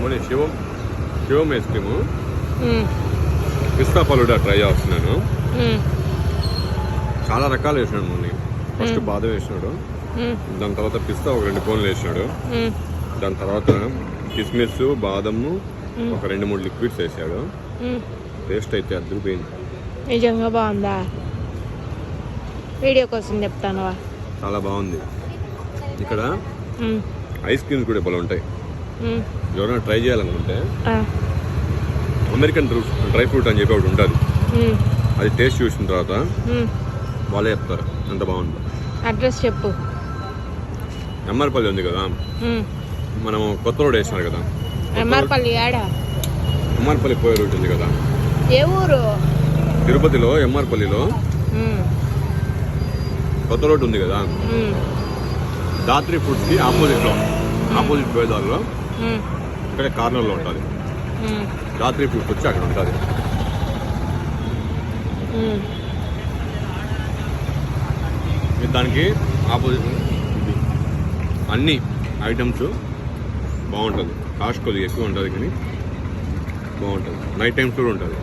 మొన్న శివం ice cream పిస్తా falooda try చేస్తున్నాను. చాలా రకాలు వేసినాడు మొన్న. ఫస్ట్ బాదం వేసినాడు, దాని తర్వాత పిస్తా ఒక 2 కోన్లు వేసినాడు, దాని తర్వాత కిస్మిస్ బాదము ఒక 2-3 లిక్విడ్స్ వేసాడు. టేస్ట్ అయితే అద్దరిపోయింది. నిజంగా బాగుందా? వీడియో కోసం చెప్తాను. చాలా బాగుంది. ఇక్కడ ఐస్ క్రీమ్స్ కూడా బాగా ఉంటాయి. ఎవరైనా ట్రై చేయాలనుకుంటే అమెరికన్ డ్రై ఫ్రూట్ అని చెప్పి ఒకటి ఉంటుంది. అది టేస్ట్ చూసిన తర్వాత వాళ్ళే చెప్తారు ఎంత బాగుంది. అడ్రస్ చెప్పు. ఎమ్మార్పల్లి ఉంది కదా, మనం కొత్త రోడ్ వేసినారు కదా. ఎమ్మార్పల్లి ఆడా? ఎమ్మార్పల్లి పోయే రూట్ ఉంది కదా. ఏ ఊరు? తిరుపతిలో ఎమ్మార్పల్లిలో కొత్త రోడ్ ఉంది కదా. దాత్రి ఫుడ్స్ కి ఆపోజిట్ పోయేదారిలో ఇక్కడ కార్నర్లో ఉంటుంది. దాత్రి ఫుడ్స్ వచ్చి అక్కడ ఉంటుంది. దానికి ఆపోజిట్ అన్ని ఐటమ్స్ బాగుంటుంది. కాస్ట్ కొద్దిగా ఎక్కువ ఉంటుంది కానీ బాగుంటుంది. నైట్ టైమ్స్ కూడా ఉంటుంది.